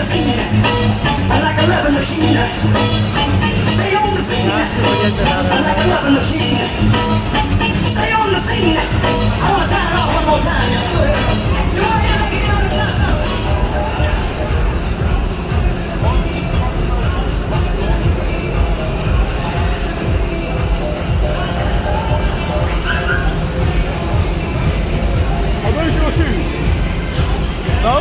the scene, like a loving machine. Stay on the scene, like a loving machine. Stay on the scene. I want to tie it off one more time. You want to hear me get on the top? Are those your shoes? No?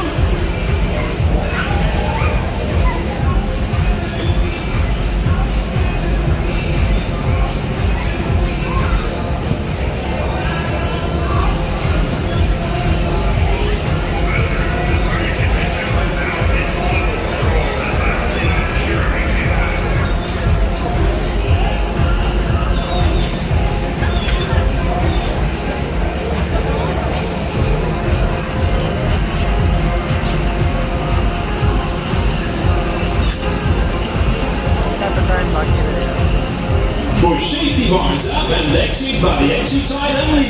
Voor safety warns up and exit by the exit side only.